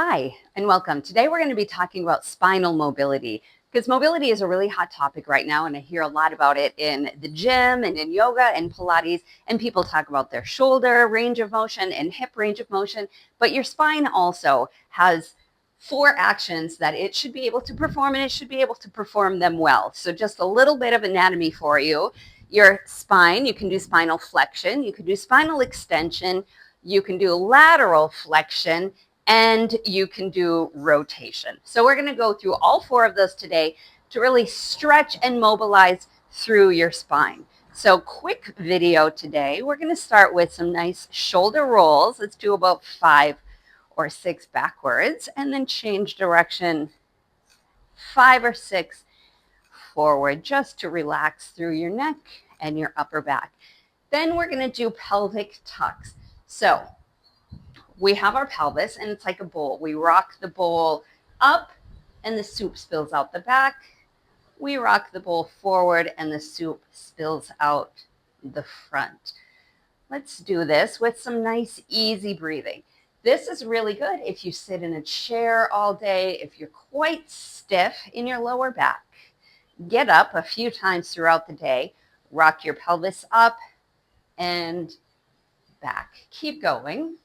Hi, and welcome. Today we're going to be talking about spinal mobility because mobility is a really hot topic right now, and I hear a lot about it in the gym and in yoga and Pilates, and people talk about their shoulder range of motion and hip range of motion, but your spine also has 4 actions that it should be able to perform, and it should be able to perform them well. So just a little bit of anatomy for you. Your spine, you can do spinal flexion, you can do spinal extension, you can do lateral flexion, and you can do rotation. So we're going to go through all 4 of those today to really stretch and mobilize through your spine. So quick video today. We're going to start with some nice shoulder rolls. Let's do about 5 or 6 backwards and then change direction 5 or 6 forward just to relax through your neck and your upper back. Then we're going to do pelvic tucks. So we have our pelvis and it's like a bowl. We rock the bowl up and the soup spills out the back. We rock the bowl forward and the soup spills out the front. Let's do this with some nice easy breathing. This is really good if you sit in a chair all day, if you're quite stiff in your lower back. Get up a few times throughout the day, rock your pelvis up and back. Keep going.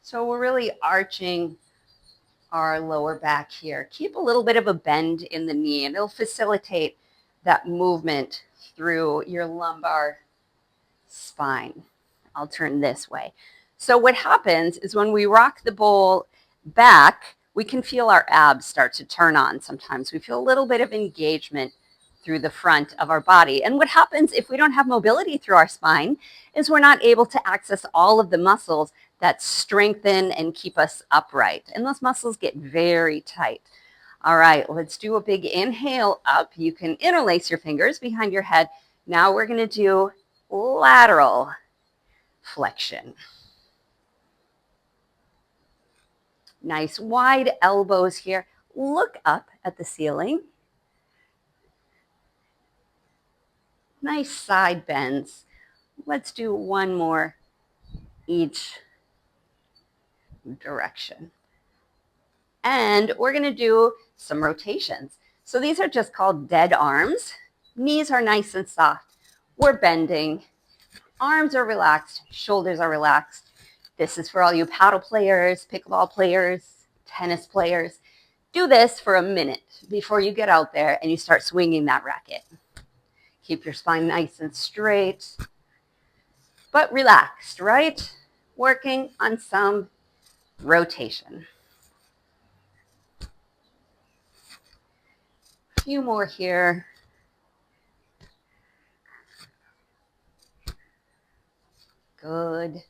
So we're really arching our lower back here. Keep a little bit of a bend in the knee and it'll facilitate that movement through your lumbar spine. I'll turn this way. So what happens is when we rock the bowl back, we can feel our abs start to turn on sometimes. We feel a little bit of engagement through the front of our body. And what happens if we don't have mobility through our spine is we're not able to access all of the muscles that strengthen and keep us upright. And those muscles get very tight. All right, let's do a big inhale up. You can interlace your fingers behind your head. Now we're going to do lateral flexion. Nice wide elbows here. Look up at the ceiling. Nice side bends. Let's do one more each direction. And we're going to do some rotations. So these are just called dead arms. Knees are nice and soft. We're bending. Arms are relaxed. Shoulders are relaxed. This is for all you paddle players, pickleball players, tennis players. Do this for a minute before you get out there and you start swinging that racket. Keep your spine nice and straight, but relaxed, right? Working on some rotation. A few more here. Good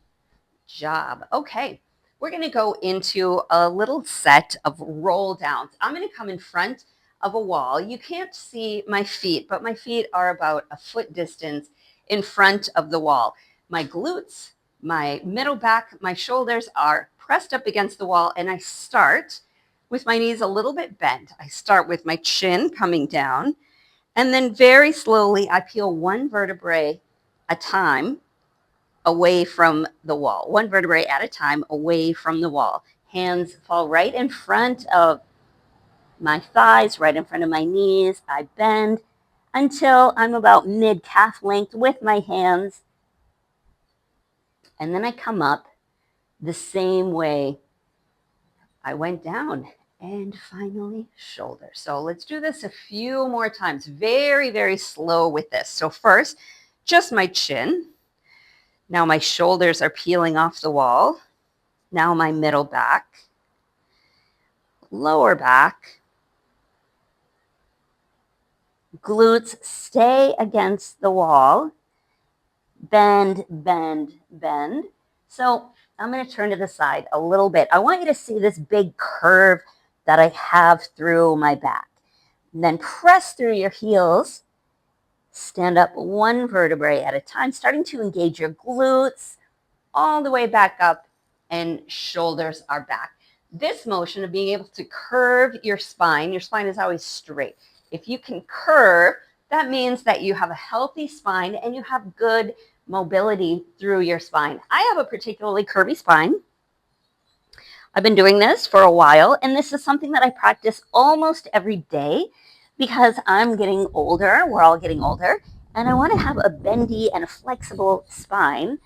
job. Okay, we're going to go into a little set of roll downs. I'm going to come in front of a wall. You can't see my feet, but my feet are about a foot distance in front of the wall. My glutes, my middle back, my shoulders are pressed up against the wall, and I start with my knees a little bit bent. I start with my chin coming down, and then very slowly I peel one vertebrae at a time away from the wall, one vertebrae at a time away from the wall. Hands fall right in front of my thighs, right in front of my knees. I bend until I'm about mid-calf length with my hands. And then I come up the same way I went down. And finally, shoulder. So let's do this a few more times. Very, very slow with this. So first, just my chin. Now my shoulders are peeling off the wall. Now my middle back, lower back, glutes stay against the wall, bend, bend, bend. So I'm going to turn to the side a little bit. I want you to see this big curve that I have through my back. And then press through your heels. Stand up one vertebrae at a time, starting to engage your glutes all the way back up, and shoulders are back. This motion of being able to curve your spine is always straight. If you can curve, that means that you have a healthy spine and you have good mobility through your spine. I have a particularly curvy spine. I've been doing this for a while, and this is something that I practice almost every day because I'm getting older. We're all getting older, and I want to have a bendy and a flexible spine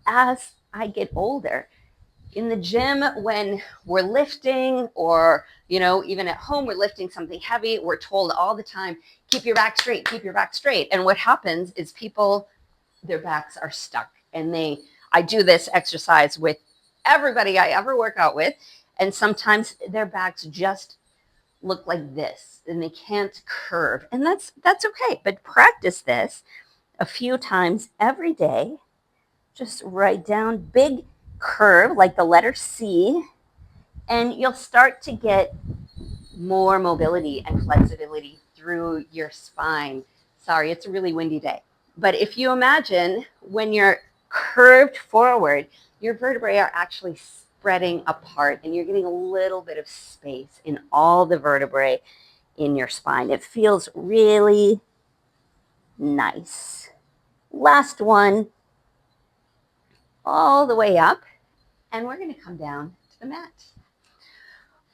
as I get older. In the gym, when we're lifting, or even at home we're lifting something heavy, we're told all the time, keep your back straight, keep your back straight. And what happens is people, their backs are stuck. And I do this exercise with everybody I ever work out with, and sometimes their backs just look like this and they can't curve, and that's okay. But practice this a few times every day. Just write down big curve like the letter C, and you'll start to get more mobility and flexibility through your spine. Sorry, it's a really windy day. But if you imagine when you're curved forward, your vertebrae are actually spreading apart, and you're getting a little bit of space in all the vertebrae in your spine. It feels really nice. Last one, all the way up, and we're going to come down to the mat.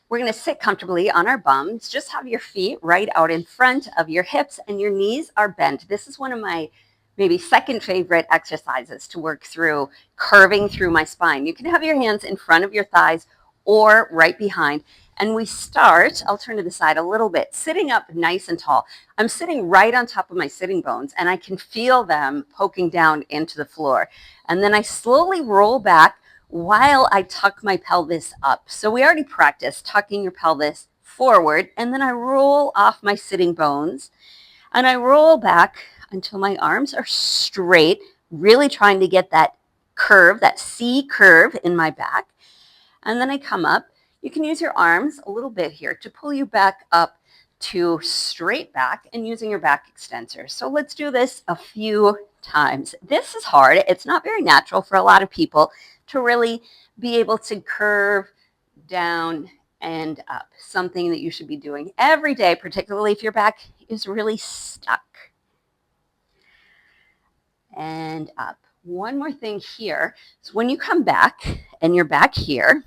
We're going to sit comfortably on our bums. Just have your feet right out in front of your hips, and your knees are bent. This is one of my maybe second favorite exercises to work through curving through my spine. You can have your hands in front of your thighs or right behind. And we start, I'll turn to the side a little bit, sitting up nice and tall. I'm sitting right on top of my sitting bones, and I can feel them poking down into the floor. And then I slowly roll back while I tuck my pelvis up. So we already practiced tucking your pelvis forward, and then I roll off my sitting bones, and I roll back until my arms are straight, really trying to get that curve, that C curve in my back. And then I come up. You can use your arms a little bit here to pull you back up to straight back, and using your back extensors. So let's do this a few times. This is hard. It's not very natural for a lot of people to really be able to curve down and up, something that you should be doing every day, particularly if your back is really stuck. And up. One more thing here. So when you come back and you're back here,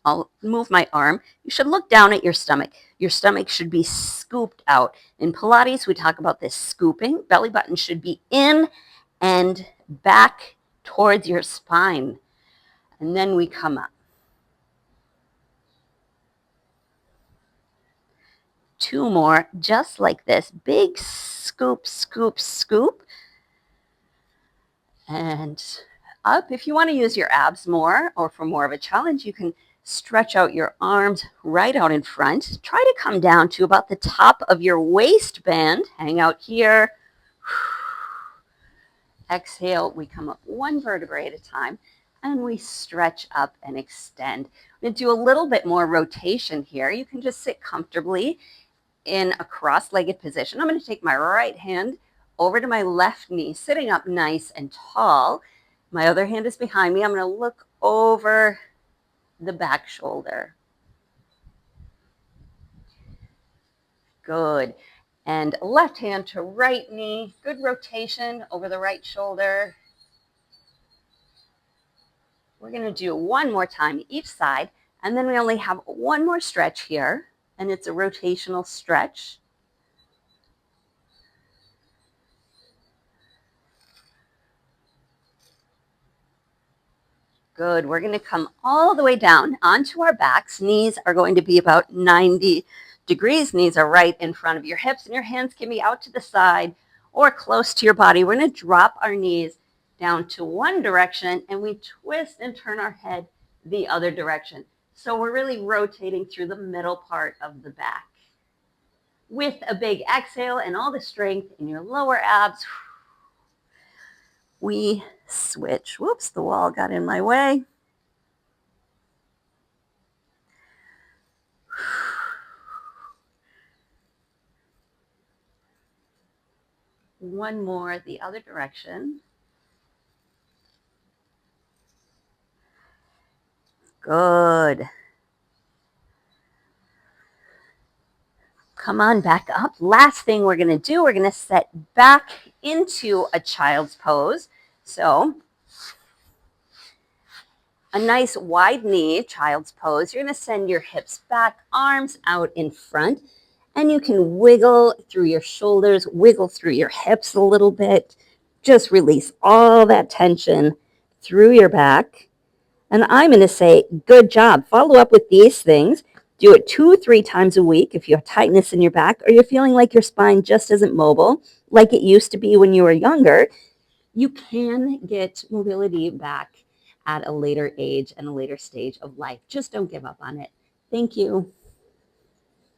I'll move my arm. You should look down at your stomach. Your stomach should be scooped out. In Pilates, we talk about this scooping. Belly button should be in and back towards your spine. And then we come up. 2 more, just like this. Big scoop, scoop, scoop. And up. If you want to use your abs more, or for more of a challenge, you can stretch out your arms right out in front. Try to come down to about the top of your waistband. Hang out here. Exhale. We come up one vertebrae at a time, and we stretch up and extend. I'm going to do a little bit more rotation here. You can just sit comfortably in a cross-legged position. I'm going to take my right hand over to my left knee, sitting up nice and tall. My other hand is behind me. I'm going to look over the back shoulder. Good. And left hand to right knee. Good rotation over the right shoulder. We're going to do one more time each side, and then we only have one more stretch here, and it's a rotational stretch. Good. We're going to come all the way down onto our backs. Knees are going to be about 90 degrees. Knees are right in front of your hips, and your hands can be out to the side or close to your body. We're going to drop our knees down to one direction, and we twist and turn our head the other direction. So we're really rotating through the middle part of the back. With a big exhale and all the strength in your lower abs, we switch. Whoops, the wall got in my way. One more, the other direction. Good. Come on back up. Last thing we're going to do, we're going to set back into a child's pose. So A nice wide knee, child's pose. You're going to send your hips back, arms out in front, and you can wiggle through your shoulders, wiggle through your hips a little bit. Just release all that tension through your back. And I'm going to say, good job. Follow up with these things. Do it 2 or 3 times a week if you have tightness in your back or you're feeling like your spine just isn't mobile like it used to be when you were younger. You can get mobility back at a later age and a later stage of life. Just don't give up on it. Thank you.